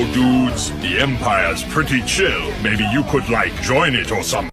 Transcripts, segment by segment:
Yo, dudes, the Empire's pretty chill. Maybe you could, join it or something.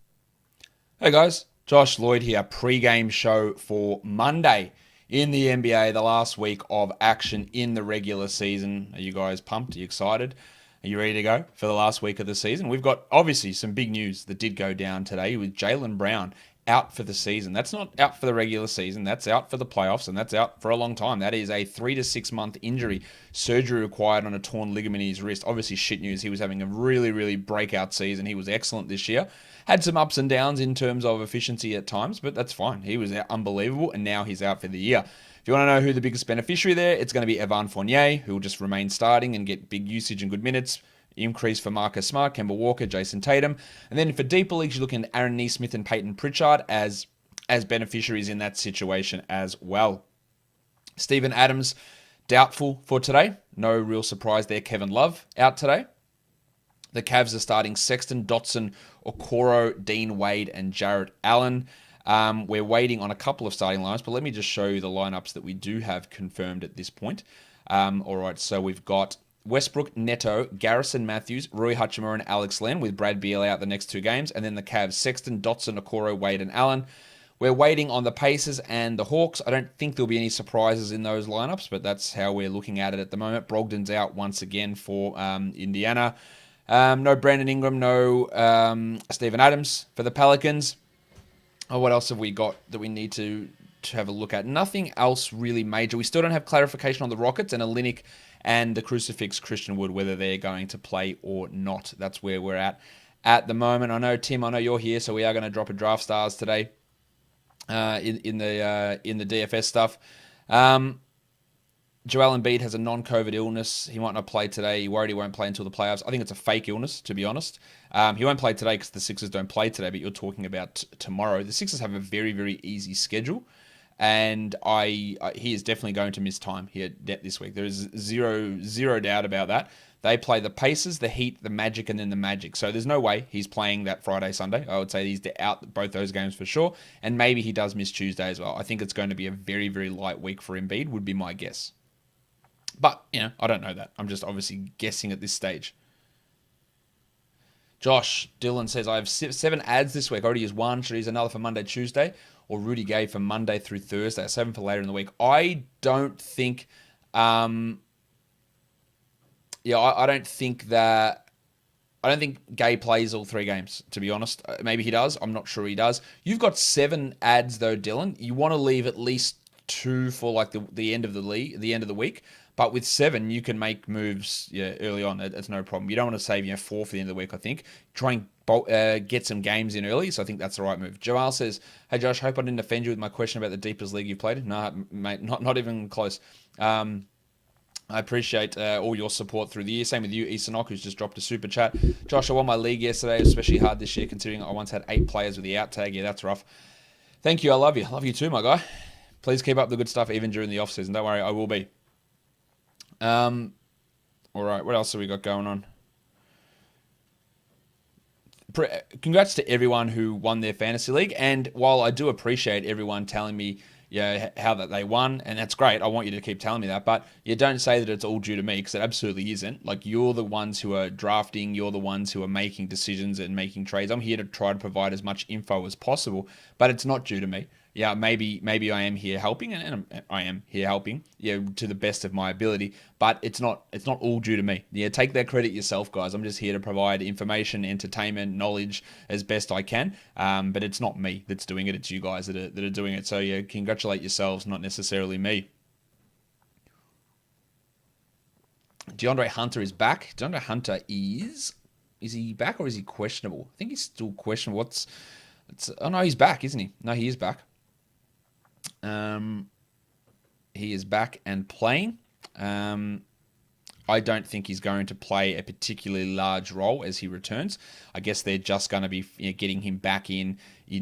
Hey guys, Josh Lloyd here, pre-game show for Monday in the NBA, the last week of action in the regular season. Are you guys pumped? Are you excited? Are you ready to go for the last week of the season? We've got, obviously, some big news that did go down today with Jaylen Brown out for the season. That's not out for the regular season. That's out for the playoffs, and that's out for a long time. That is a 3 to 6 month injury. Surgery required on a torn ligament in his wrist. Obviously, shit news. He was having a really, really breakout season. He was excellent this year. Had some ups and downs in terms of efficiency at times, but that's fine. He was unbelievable, and now he's out for the year. If you want to know who the biggest beneficiary there, it's going to be Evan Fournier, who will just remain starting and get big usage and good minutes. Increase for Marcus Smart, Kemba Walker, Jason Tatum. And then for deeper leagues, you're looking at Aaron Nesmith and Peyton Pritchard as beneficiaries in that situation as well. Steven Adams, doubtful for today. No real surprise there. Kevin Love out today. The Cavs are starting Sexton, Dotson, Okoro, Dean Wade, and Jarrett Allen. We're waiting on a couple of starting lineups, but let me just show you the lineups that we do have confirmed at this point. All right, so we've got Westbrook, Neto, Garrison Matthews, Rui Hachimura, and Alex Len with Brad Beal out the next two games. And then the Cavs, Sexton, Dotson, Okoro, Wade, and Allen. We're waiting on the Pacers and the Hawks. I don't think there'll be any surprises in those lineups, but that's how we're looking at it at the moment. Brogdon's out once again for Indiana. No Brandon Ingram, no Steven Adams for the Pelicans. Oh, what else have we got that we need to have a look at? Nothing else really major. We still don't have clarification on the Rockets and Olynyk and the Crucifix Christian Wood, whether they're going to play or not. That's where we're at the moment. I know, Tim, I know you're here, so we are going to drop a draft stars today in the DFS stuff. Joel Embiid has a non-COVID illness. He might not play today. He worried he won't play until the playoffs. I think it's a fake illness, to be honest. He won't play today because the Sixers don't play today, but you're talking about tomorrow. The Sixers have a very, very easy schedule. And he is definitely going to miss time here this week. There is zero doubt about that. They play the Pacers, the Heat, the Magic, and then the Magic. So there's no way he's playing that Friday, Sunday. I would say he's out both those games for sure. And maybe he does miss Tuesday as well. I think it's going to be a very, very light week for Embiid, would be my guess. But, I don't know that. I'm just obviously guessing at this stage. Josh Dillon says, I have 7 ads this week. I already used one. Should I use another for Monday, Tuesday? Or Rudy Gay for Monday through Thursday, 7 for later in the week. I don't think, I don't think Gay plays all 3 games, to be honest. Maybe he does. I'm not sure he does. You've got 7 ads though, Dylan. You want to leave at least 2 for the end of the end of the week. But with 7, you can make moves early on. It's no problem. You don't want to save 4 for the end of the week, I think. Try and get some games in early, so I think that's the right move. Jamal says, hey Josh, hope I didn't offend you with my question about the deepest league you've played. No, mate, not even close. I appreciate all your support through the year. Same with you, Eastonok, who's just dropped a super chat. Josh, I won my league yesterday, especially hard this year considering I once had 8 players with the out tag. Yeah, that's rough. Thank you, I love you. I love you too, my guy. Please keep up the good stuff even during the off-season. Don't worry, I will be. All right, what else have we got going on? Congrats to everyone who won their fantasy league. And while I do appreciate everyone telling me how that they won, and that's great, I want you to keep telling me that, but you don't say that it's all due to me, because it absolutely isn't. You're the ones who are drafting, you're the ones who are making decisions and making trades. I'm here to try to provide as much info as possible, but it's not due to me. Yeah, maybe I am here helping, and I am here helping, to the best of my ability. But it's not all due to me. Yeah, take that credit yourself, guys. I'm just here to provide information, entertainment, knowledge as best I can. But it's not me that's doing it. It's you guys that are doing it. So yeah, congratulate yourselves, not necessarily me. DeAndre Hunter is back. DeAndre Hunter is he back or is he questionable? I think he's still questionable. Oh no, he's back, isn't he? No, he is back. He is back and playing. I don't think he's going to play a particularly large role as he returns. I guess they're just going to be getting him back in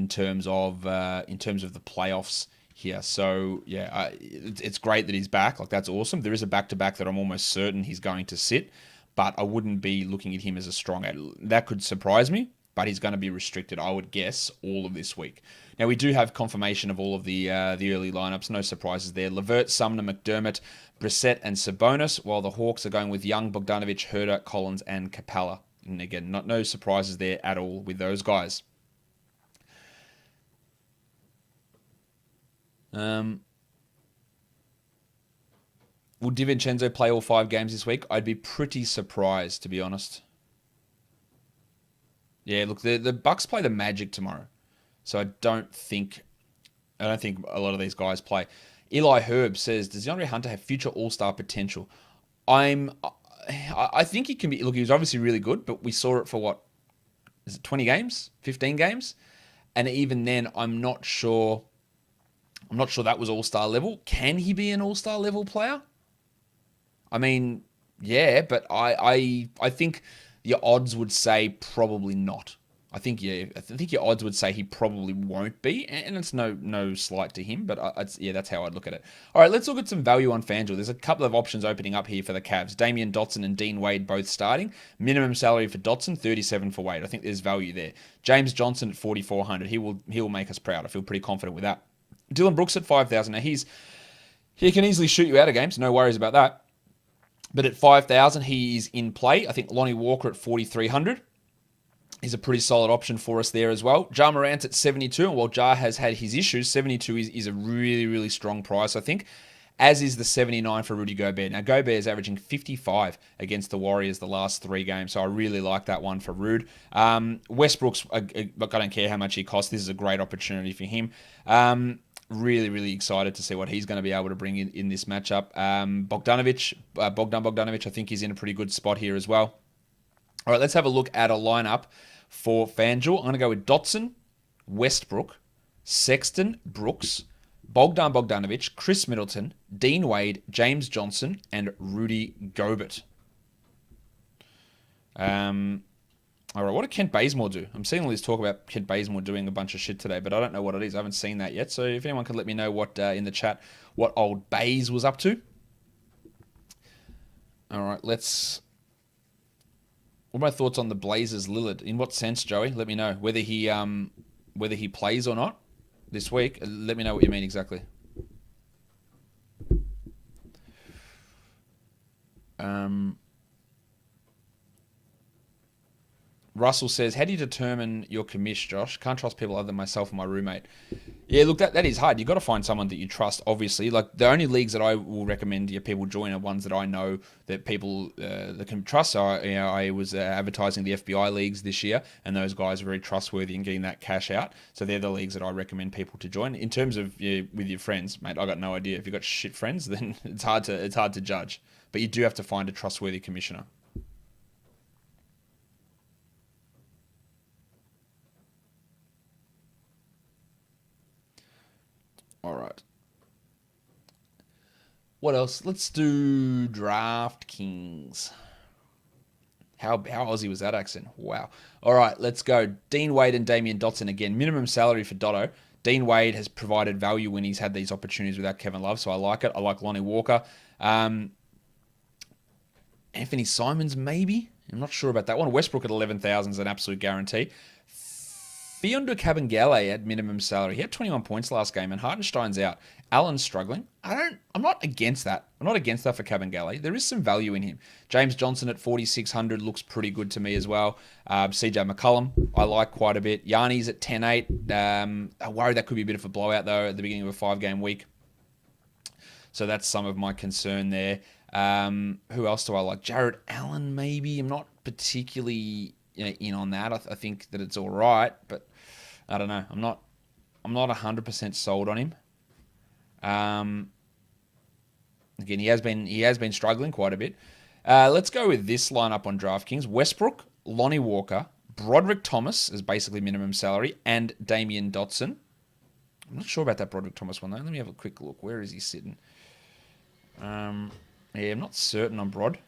terms of the playoffs here. So yeah, it's great that he's back. That's awesome. There is a back-to-back that I'm almost certain he's going to sit, but I wouldn't be looking at him as a strong ad. That could surprise me. but he's going to be restricted, I would guess, all of this week. Now, we do have confirmation of all of the early lineups. No surprises there. Levert, Sumner, McDermott, Brissett, and Sabonis, while the Hawks are going with Young, Bogdanovic, Herder, Collins, and Capella. And again, no surprises there at all with those guys. Will DiVincenzo play all 5 games this week? I'd be pretty surprised, to be honest. Yeah, look, the Bucks play the Magic tomorrow, so I don't think a lot of these guys play. Eli Herb says, does DeAndre Hunter have future All-Star potential? I think he can be. Look, he was obviously really good, but we saw it for what? Is it 20 games? 15 games? And even then, I'm not sure that was All-Star level. Can he be an All-Star level player? I mean, yeah, but I think your odds would say probably not. I think your odds would say he probably won't be, and it's no slight to him, but that's how I'd look at it. All right, let's look at some value on FanDuel. There's a couple of options opening up here for the Cavs. Damian Dotson and Dean Wade both starting. Minimum salary for Dotson, $37 for Wade. I think there's value there. James Johnson at $4,400. He will make us proud. I feel pretty confident with that. Dylan Brooks at $5,000. Now he can easily shoot you out of games. No worries about that. But at $5,000, he is in play. I think Lonnie Walker at $4,300 is a pretty solid option for us there as well. Ja Morant at $72, and while Ja has had his issues, $72 is a really, really strong price, I think, as is the $79 for Rudy Gobert. Now, Gobert is averaging 55 against the Warriors the last 3 games, so I really like that one for Rude. Westbrook's, look, I don't care how much he costs. This is a great opportunity for him. Really, really excited to see what he's going to be able to bring in this matchup. Bogdan Bogdanovic, I think he's in a pretty good spot here as well. All right, let's have a look at a lineup for FanDuel. I'm going to go with Dotson, Westbrook, Sexton, Brooks, Bogdan Bogdanovic, Chris Middleton, Dean Wade, James Johnson, and Rudy Gobert. All right, what did Kent Bazemore do? I'm seeing all this talk about Kent Bazemore doing a bunch of shit today, but I don't know what it is. I haven't seen that yet. So if anyone can let me know what in the chat what old Baze was up to. All right, what are my thoughts on the Blazers Lillard? In what sense, Joey? Let me know whether he plays or not this week. Let me know what you mean exactly. Russell says, how do you determine your commish, Josh? Can't trust people other than myself and my roommate. Yeah, look, that is hard. You've got to find someone that you trust, obviously. Like, the only leagues that I will recommend your people join are ones that I know that people that can trust. So, I was advertising the FBI leagues this year, and those guys are very trustworthy in getting that cash out. So they're the leagues that I recommend people to join. In terms of with your friends, mate, I got no idea. If you've got shit friends, then it's hard to judge. But you do have to find a trustworthy commissioner. All right. What else? Let's do DraftKings. How Aussie was that accent? Wow. All right, let's go. Dean Wade and Damian Dotson again. Minimum salary for Dotto. Dean Wade has provided value when he's had these opportunities without Kevin Love, so I like it. I like Lonnie Walker. Anthony Simons, maybe? I'm not sure about that one. Westbrook at 11,000 is an absolute guarantee. Fiondu Kabengele at minimum salary. He had 21 points last game, and Hartenstein's out. Allen's struggling. I'm not against that. I'm not against that for Kabengele. There is some value in him. James Johnson at 4,600 looks pretty good to me as well. CJ McCollum, I like quite a bit. Yanni's at 10.8. I worry that could be a bit of a blowout, though, at the beginning of a 5-game week. So that's some of my concern there. Who else do I like? Jared Allen, maybe. I'm not particularly in on that. I think that it's all right, but I don't know. I'm not 100% sold on him. Again, he has been struggling quite a bit. Let's go with this lineup on DraftKings: Westbrook, Lonnie Walker, Broderick Thomas is basically minimum salary, and Damian Dotson. I'm not sure about that Broderick Thomas one though. Let me have a quick look. Where is he sitting? I'm not certain on Brod.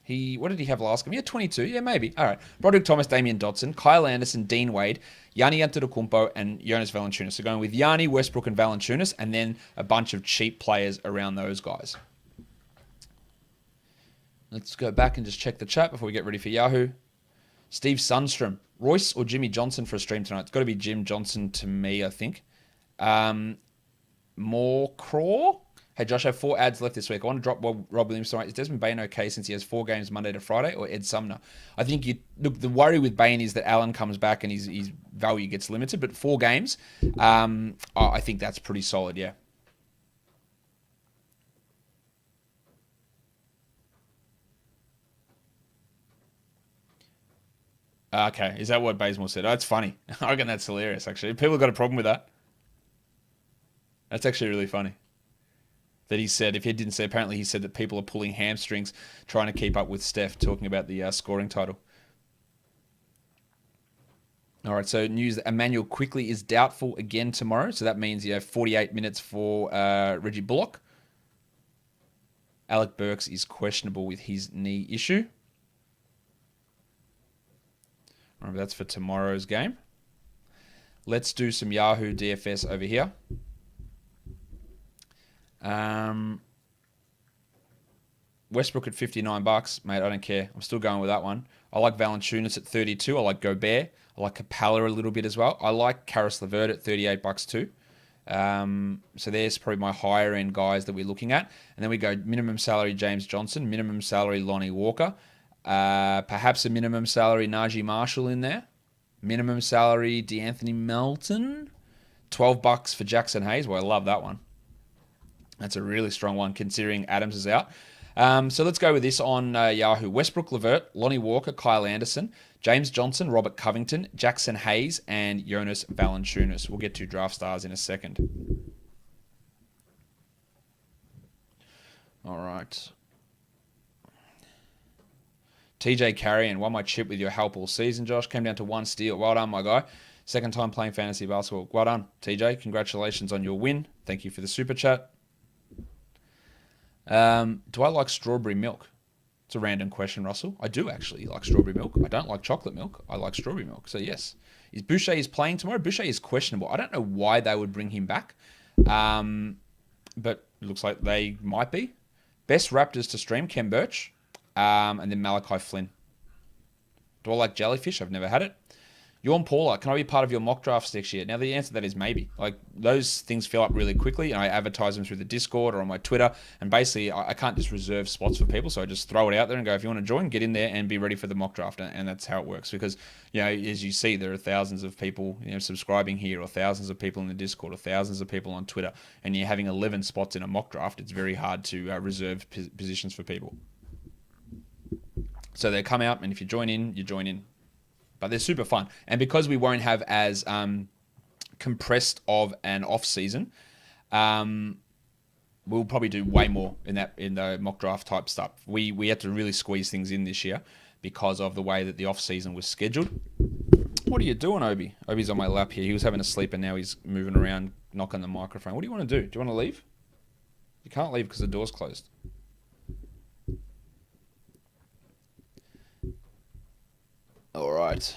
What did he have last game? Yeah, 22. Yeah, maybe. All right. Broderick Thomas, Damian Dotson, Kyle Anderson, Dean Wade, Yanni Antetokounmpo, and Jonas Valanciunas. So going with Yanni, Westbrook, and Valanciunas, and then a bunch of cheap players around those guys. Let's go back and just check the chat before we get ready for Yahoo. Steve Sundstrom, Royce or Jimmy Johnson for a stream tonight? It's got to be Jim Johnson to me, I think. More Craw. Hey, Josh, I have 4 ads left this week. I want to drop Rob Williams tonight. Is Desmond Bain okay since he has 4 games Monday to Friday, or Ed Sumner? I think look. The worry with Bain is that Allen comes back and his value gets limited. But 4 games, I think that's pretty solid. Yeah. Okay, is that what Bazemore said? Oh, that's funny. I reckon that's hilarious. Actually, people have got a problem with that. That's actually really funny. That he said, if he didn't say, apparently he said that people are pulling hamstrings trying to keep up with Steph, talking about the scoring title. All right, so news that Emmanuel Quickly is doubtful again tomorrow. So that means 48 minutes for Reggie Bullock. Alec Burks is questionable with his knee issue. Remember, that's for tomorrow's game. Let's do some Yahoo DFS over here. Westbrook at $59, mate. I don't care. I'm still going with that one. I like Valanciunas at 32. I like Gobert. I like Capella a little bit as well. I like Karis LeVert at $38 too. So there's probably my higher end guys that we're looking at. And then we go minimum salary James Johnson, minimum salary Lonnie Walker, perhaps a minimum salary Najee Marshall in there, minimum salary DeAnthony Melton, $12 for Jackson Hayes. Well, I love that one. That's a really strong one considering Adams is out. So let's go with this on Yahoo. Westbrook, LeVert, Lonnie Walker, Kyle Anderson, James Johnson, Robert Covington, Jackson Hayes, and Jonas Valanciunas. We'll get to draft stars in a second. All right. TJ Carrion won my chip with your help all season, Josh. Came down to 1 steal. Well done, my guy. Second time playing fantasy basketball. Well done, TJ. Congratulations on your win. Thank you for the super chat. Do I like strawberry milk? It's a random question, Russell. I do actually like strawberry milk. I don't like chocolate milk. I like strawberry milk. So yes. Boucher is playing tomorrow? Boucher is questionable. I don't know why they would bring him back. But it looks like they might be. Best Raptors to stream, Ken Birch. And then Malachi Flynn. Do I like jellyfish? I've never had it. Yawn Paula, can I be part of your mock drafts next year? Now, the answer to that is maybe. Like, those things fill up really quickly, and I advertise them through the Discord or on my Twitter, and basically, I can't just reserve spots for people, so I just throw it out there and go, if you want to join, get in there and be ready for the mock draft, and that's how it works, because, as you see, there are thousands of people, subscribing here, or thousands of people in the Discord, or thousands of people on Twitter, and you're having 11 spots in a mock draft. It's very hard to reserve positions for people. So they come out, and if you join in, you join in. But they're super fun. And because we won't have as compressed of an off season, we'll probably do way more in the mock draft type stuff. We had to really squeeze things in this year because of the way that the off season was scheduled. What are you doing, Obi? Obi's on my lap here. He was having a sleep and now he's moving around, knocking the microphone. What do you want to do? Do you want to leave? You can't leave because the door's closed. All right.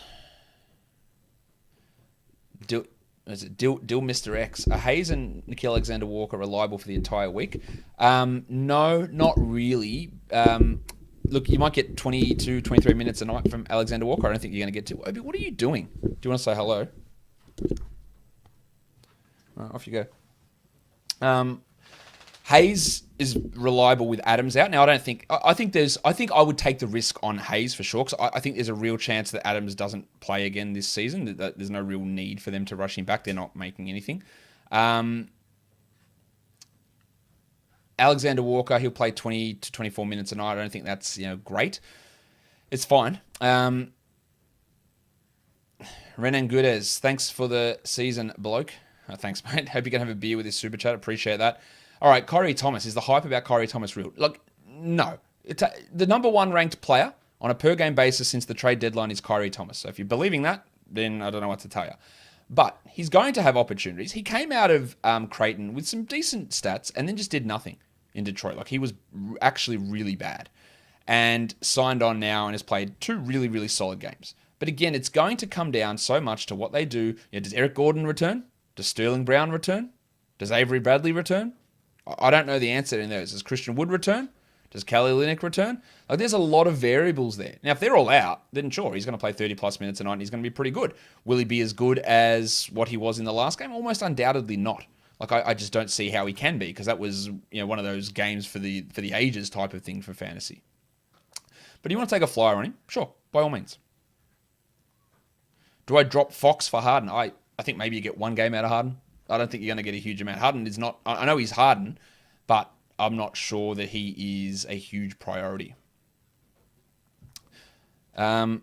Dill Mr. X. Are Hayes and Nickeil Alexander-Walker reliable for the entire week? No, not really. Look, you might get 22, 23 minutes a night from Alexander-Walker. I don't think you're going to get to. Obi, what are you doing? Do you want to say hello? Off you go. Hayes is reliable with Adams out. Now, I think I would take the risk on Hayes for sure, because I think there's a real chance that Adams doesn't play again this season. That there's no real need for them to rush him back. They're not making anything. Alexander Walker, he'll play 20 to 24 minutes a night. I don't think that's great. It's fine. Renan Gudez, thanks for the season, bloke. Thanks, mate. Hope you can have a beer with this super chat. Appreciate that. All right, Kyrie Thomas. Is the hype about Kyrie Thomas real? Look, no. The number 1 ranked player on a per-game basis since the trade deadline is Kyrie Thomas. So if you're believing that, then I don't know what to tell you. But he's going to have opportunities. He came out of Creighton with some decent stats and then just did nothing in Detroit. Like, he was actually really bad. And signed on now and has played 2 really, really solid games. But again, it's going to come down so much to what they do. Does Eric Gordon return? Does Sterling Brown return? Does Avery Bradley return? I don't know the answer in those. Does Christian Wood return? Does Kelly Olynyk return? Like, there's a lot of variables there. Now, if they're all out, then sure, he's going to play 30-plus minutes a night and he's going to be pretty good. Will he be as good as what he was in the last game? Almost undoubtedly not. Like, I just don't see how he can be, because that was, one of those games for the ages type of thing for fantasy. But do you want to take a flyer on him? Sure, by all means. Do I drop Fox for Harden? I think maybe you get one game out of Harden. I don't think you're going to get a huge amount. Harden is not... I know he's Harden, but I'm not sure that he is a huge priority. Can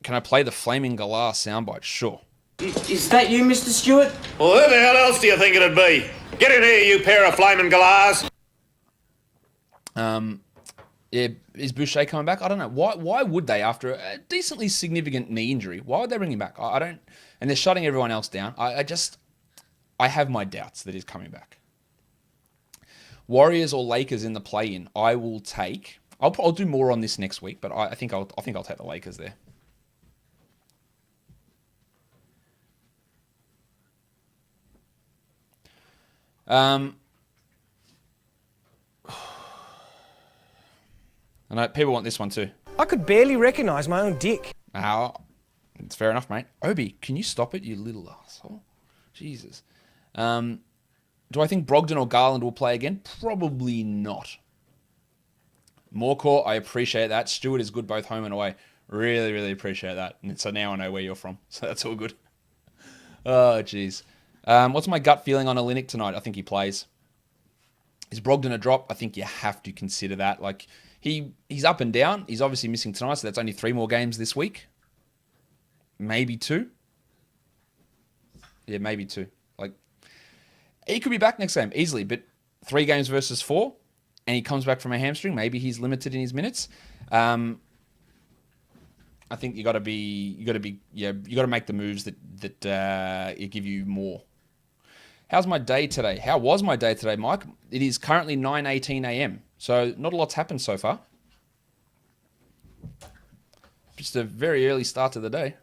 I play the Flaming Galar soundbite? Sure. Is that you, Mr. Stewart? Well, who the hell else do you think it'd be? Get in here, you pair of flaming galahs. Yeah, is Boucher coming back? I don't know. Why would they, after a decently significant knee injury? Why would they bring him back? I don't... And they're shutting everyone else down. I have my doubts that he's coming back. Warriors or Lakers in the play-in. I will take... I'll do more on this next week, but I think I'll take the Lakers there. I know people want this one too. I could barely recognise my own dick. It's fair enough, mate. Obi, can you stop it, you little asshole? Jesus. Do I think Brogdon or Garland will play again? Probably not. Morecourt, I appreciate that. Stewart is good both home and away. Really, really appreciate that. And so now I know where you're from. So that's all good. Oh, jeez. What's my gut feeling on Olynyk tonight? I think he plays. Is Brogdon a drop? I think you have to consider that. Like, he's up and down. He's obviously missing tonight, so that's only 3 more games this week. Maybe 2. Yeah, maybe 2. Like, he could be back next game easily, but 3 games versus 4, and he comes back from a hamstring. Maybe he's limited in his minutes. I think you got to make the moves that give you more. How's my day today? How was my day today, Mike? It is currently 9:18 a.m. So not a lot's happened so far. Just a very early start to the day.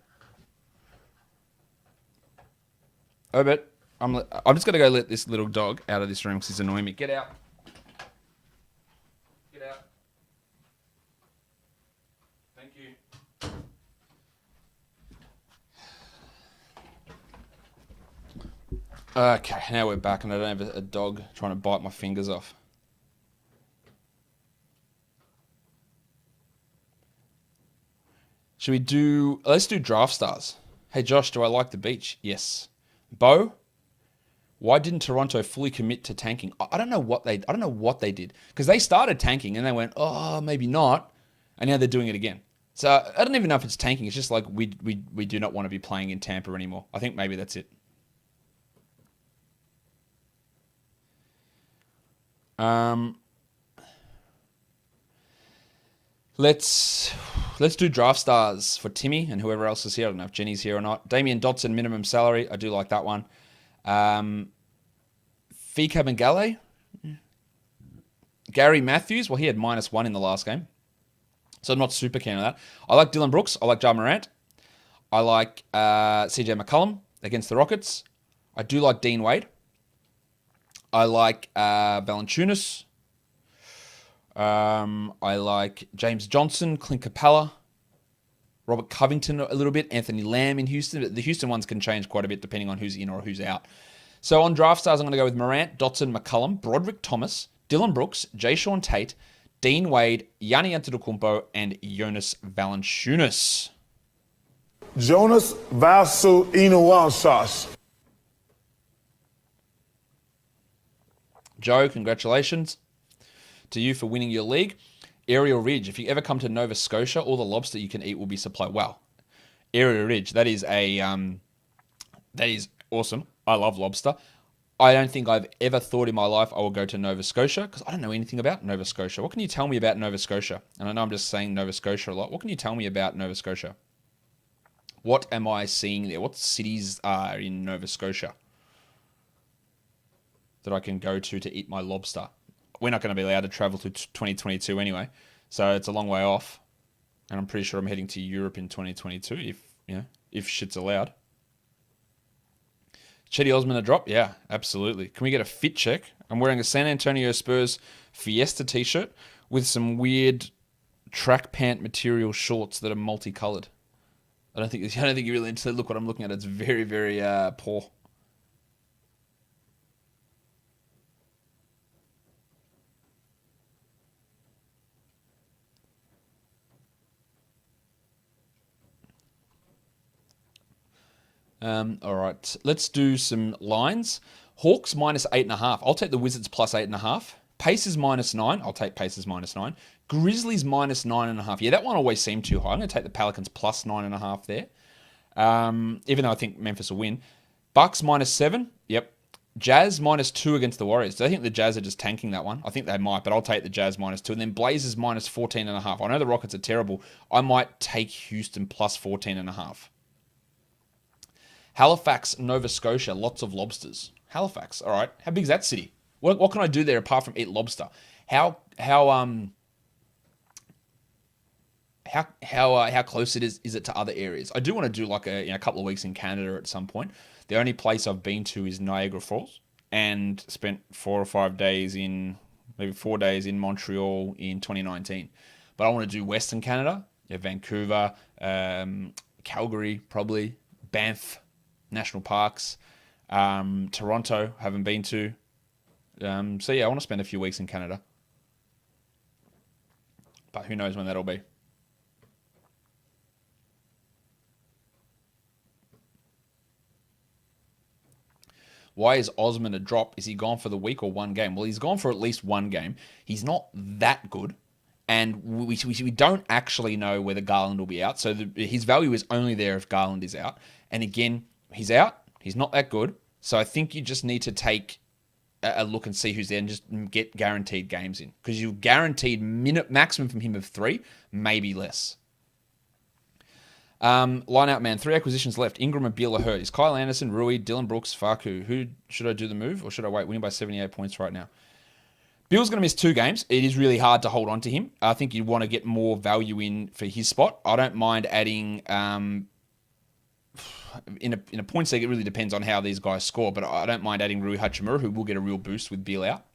Oh, but I'm just going to go let this little dog out of this room because he's annoying me. Get out. Get out. Thank you. Okay, now we're back and I don't have a dog trying to bite my fingers off. Let's do draft stars. Hey Josh, do I like the beach? Yes. Bo, why didn't Toronto fully commit to tanking? I don't know what they did, because they started tanking and they went, oh, maybe not, and now they're doing it again. So I don't even know if it's tanking. It's just like we do not want to be playing in Tampa anymore. I think maybe that's it. Let's do draft stars for Timmy and whoever else is here. I don't know if Jenny's here or not. Damian Dotson, minimum salary. I do like that one. Fika Bengale. Gary Matthews. Well, he had -1 in the last game, so I'm not super keen on that. I like Dylan Brooks. I like Ja Morant. I like CJ McCollum against the Rockets. I do like Dean Wade. I like Valanciunas. I like James Johnson, Clint Capella, Robert Covington a little bit, Anthony Lamb in Houston. The Houston ones can change quite a bit depending on who's in or who's out. So on draft stars, I'm going to go with Morant, Dotson, McCollum, Broderick Thomas, Dylan Brooks, Jayshawn Tate, Dean Wade, Gianni Antetokounmpo, and Jonas Valanciunas. Jonas Valanciunas. Joe, congratulations to you for winning your league. Aerial Ridge, if you ever come to Nova Scotia, all the lobster you can eat will be supplied. Wow. Aerial Ridge, that is awesome. I love lobster. I don't think I've ever thought in my life I will go to Nova Scotia, because I don't know anything about Nova Scotia. What can you tell me about Nova Scotia? And I know I'm just saying Nova Scotia a lot. What can you tell me about Nova Scotia? What am I seeing there? What cities are in Nova Scotia that I can go to eat my lobster? We're not going to be allowed to travel to 2022 anyway, so it's a long way off. And I'm pretty sure I'm heading to Europe in 2022 if shit's allowed. Chetty Osman a drop? Yeah, absolutely. Can we get a fit check? I'm wearing a San Antonio Spurs Fiesta t-shirt with some weird track pant material shorts that are multicolored. I don't think you're really into look what I'm looking at. It's very, very poor. All right, let's do some lines. Hawks minus 8.5. I'll take the Wizards plus 8.5. Pacers minus 9. I'll take Pacers minus 9. Grizzlies minus 9.5. Yeah, that one always seemed too high. I'm going to take the Pelicans plus 9.5 there. Even though I think Memphis will win. Bucks minus 7. Yep. Jazz minus 2 against the Warriors. Do I think the Jazz are just tanking that one? I think they might, but I'll take the Jazz minus 2. And then Blazers minus 14.5. I know the Rockets are terrible. I might take Houston plus 14.5. Halifax, Nova Scotia, lots of lobsters. Halifax, all right. How big is that city? What can I do there apart from eat lobster? How close is it to other areas? I do want to do like a couple of weeks in Canada at some point. The only place I've been to is Niagara Falls and spent 4 or 5 days maybe 4 days in Montreal in 2019. But I want to do Western Canada, Vancouver, Calgary, probably Banff National Parks, Toronto, haven't been to. So yeah, I want to spend a few weeks in Canada. But who knows when that'll be. Why is Osman a drop? Is he gone for the week or one game? Well, he's gone for at least one game. He's not that good. And we don't actually know whether Garland will be out. So his value is only there if Garland is out. And again, he's out. He's not that good. So I think you just need to take a look and see who's there and just get guaranteed games in. Because you're guaranteed minute maximum from him of 3, maybe less. Line out, man. 3 acquisitions left. Ingram and Beal are hurt. Is Kyle Anderson, Rui, Dylan Brooks, Faku? Who should I do the move or should I wait? Winning by 78 points right now. Beal's going to miss 2 games. It is really hard to hold on to him. I think you'd want to get more value in for his spot. I don't mind adding... In a points league, it really depends on how these guys score, but I don't mind adding Rui Hachimura, who will get a real boost with Beal out.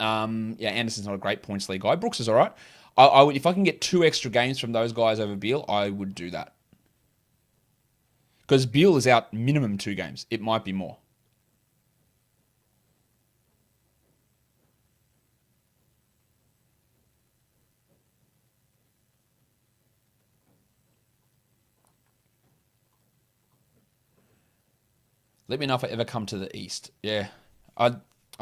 Anderson's not a great points league guy. Brooks is all right. I would, if I can get 2 extra games from those guys over Beal, I would do that. Because Beal is out minimum 2 games. It might be more. Let me know if I ever come to the East. Yeah, I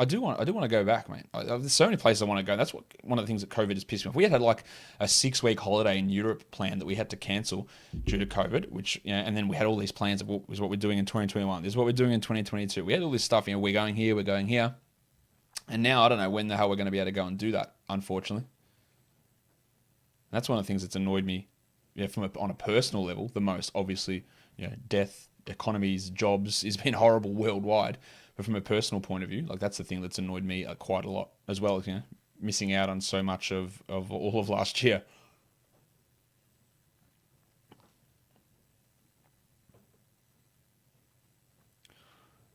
do want to go back, mate. There's so many places I want to go. That's one of the things that COVID has pissed me off. We had like a 6-week holiday in Europe planned that we had to cancel due to COVID, which and then we had all these plans of what we're doing in 2021. This is what we're doing in 2022. We had all this stuff. We're going here, and now I don't know when the hell we're going to be able to go and do that. Unfortunately, that's one of the things that's annoyed me. On a personal level, the most obviously, death. Economies, jobs has been horrible worldwide, but from a personal point of view, like that's the thing that's annoyed me quite a lot as well. Missing out on so much of all of last year.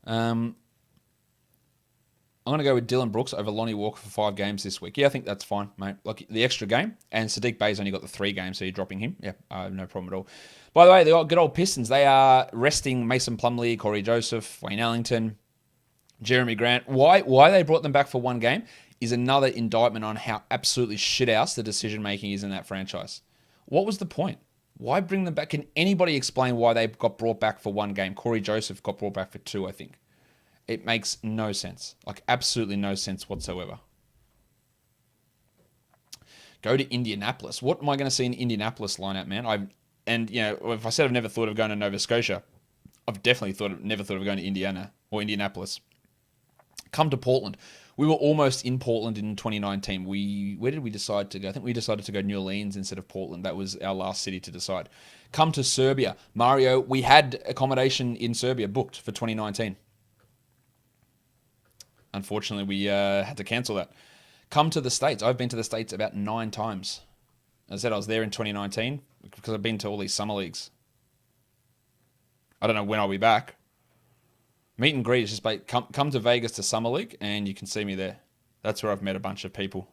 I'm going to go with Dylan Brooks over Lonnie Walker for 5 games this week. Yeah, I think that's fine, mate. Like the extra game, and Sadiq Bey's only got the 3 games, so you're dropping him. Yeah, no problem at all. By the way, the good old Pistons, they are resting Mason Plumlee, Corey Joseph, Wayne Ellington, Jeremy Grant. Why they brought them back for 1 game is another indictment on how absolutely shithouse the decision-making is in that franchise. What was the point? Why bring them back? Can anybody explain why they got brought back for 1 game? Corey Joseph got brought back for 2, I think. It makes no sense. Like, absolutely no sense whatsoever. Go to Indianapolis. What am I going to see in Indianapolis lineup, man? If I said I've never thought of going to Nova Scotia, I've definitely never thought of going to Indiana or Indianapolis. Come to Portland. We were almost in Portland in 2019. Where did we decide to go? I think we decided to go New Orleans instead of Portland. That was our last city to decide. Come to Serbia. Mario, we had accommodation in Serbia booked for 2019. Unfortunately, we had to cancel that. Come to the States. I've been to the States about 9 times. As I said, I was there in 2019 because I've been to all these summer leagues. I don't know when I'll be back. Meet and greet is just like, come to Vegas to Summer League and you can see me there. That's where I've met a bunch of people.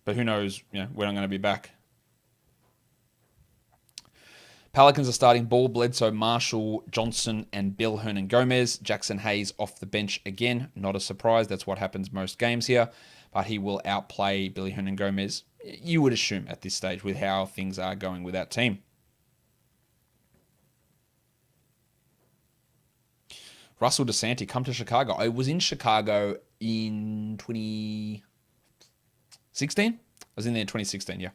But who knows, when I'm going to be back. Pelicans are starting Ball, Bledsoe, Marshall, Johnson, and Bill Hernan-Gomez. Jackson Hayes off the bench again. Not a surprise. That's what happens most games here. But he will outplay Billy Hernan-Gomez, you would assume, at this stage with how things are going with that team. Russell DeSanti, come to Chicago. I was in Chicago in 2016. I was in there in 2016, yeah.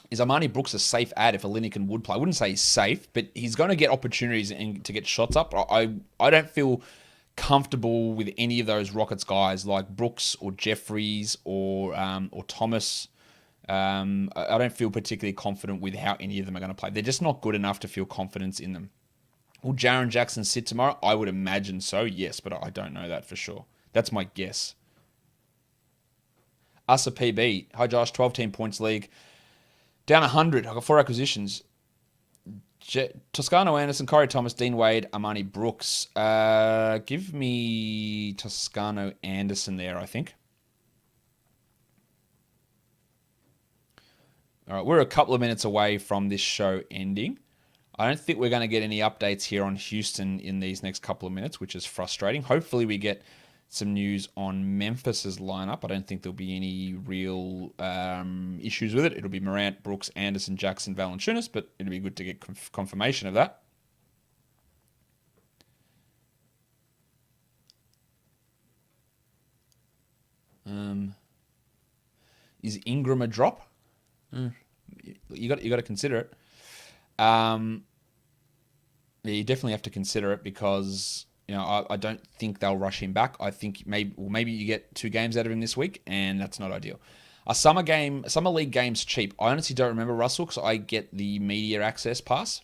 Is Armani Brooks a safe ad if a Lineker would play? I wouldn't say he's safe, but he's going to get opportunities to get shots up. I don't feel comfortable with any of those Rockets guys like Brooks or Jeffries or Thomas. I don't feel particularly confident with how any of them are going to play. They're just not good enough to feel confidence in them. Will Jaren Jackson sit tomorrow? I would imagine so, yes, but I don't know that for sure. That's my guess. Us a PB. Hi, Josh. 12-team points league. Down 100. I've got 4 acquisitions. Toscano Anderson, Corey Thomas, Dean Wade, Armani Brooks. Give me Toscano Anderson there, I think. All right, we're a couple of minutes away from this show ending. I don't think we're going to get any updates here on Houston in these next couple of minutes, which is frustrating. Hopefully we get some news on Memphis's lineup. I don't think there'll be any real issues with it. It'll be Morant, Brooks, Anderson, Jackson, Valanciunas, but it'll be good to get confirmation of that. Is Ingram a drop? You got to consider it. Yeah, you definitely have to consider it because I don't think they'll rush him back. I think maybe you get 2 games out of him this week, and that's not ideal. A summer league game's cheap. I honestly don't remember, Russell, because I get the media access pass.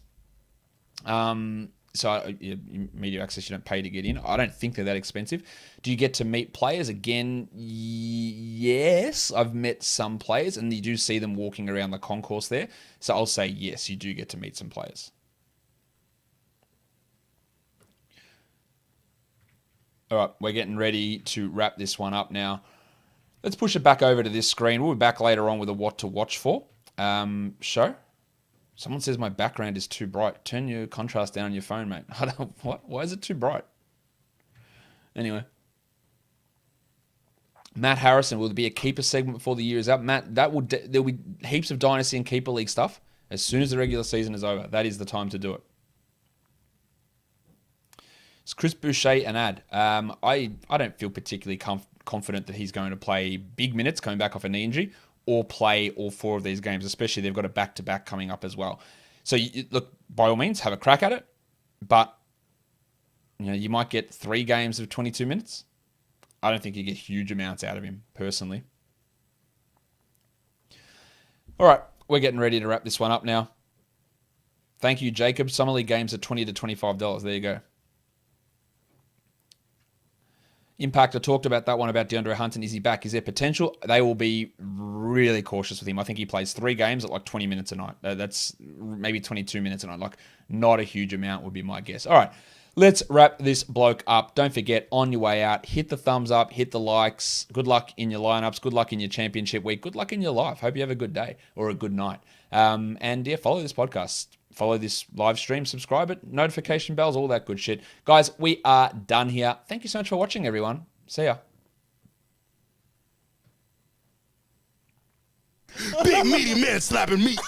Media access you don't pay to get in. I don't think they're that expensive. Do you get to meet players? Again, yes. I've met some players, and you do see them walking around the concourse there. So I'll say yes, you do get to meet some players. All right, we're getting ready to wrap this one up now. Let's push it back over to this screen. We'll be back later on with a what to watch for show. Someone says my background is too bright. Turn your contrast down on your phone, mate. What? Why is it too bright? Anyway. Matt Harrison, will there be a keeper segment before the year is up? Matt, there'll be heaps of Dynasty and Keeper League stuff as soon as the regular season is over. That is the time to do it. It's Chris Boucher an ad. I don't feel particularly confident that he's going to play big minutes coming back off a knee injury or play all 4 of these games, especially they've got a back-to-back coming up as well. So, look, by all means, have a crack at it, but you might get 3 games of 22 minutes. I don't think you get huge amounts out of him, personally. All right, we're getting ready to wrap this one up now. Thank you, Jacob. Summer League games are $20 to $25. There you go. Impact, I talked about that one about DeAndre Hunter. Is he back? Is there potential? They will be really cautious with him. I think he plays 3 games at like 20 minutes a night. That's maybe 22 minutes a night. Like, not a huge amount would be my guess. All right, let's wrap this bloke up. Don't forget, on your way out, hit the thumbs up, hit the likes. Good luck in your lineups. Good luck in your championship week. Good luck in your life. Hope you have a good day or a good night. And yeah, follow this podcast. Follow this live stream, subscribe it, notification bells, all that good shit. Guys, we are done here. Thank you so much for watching, everyone. See ya. Big meaty man slapping meat.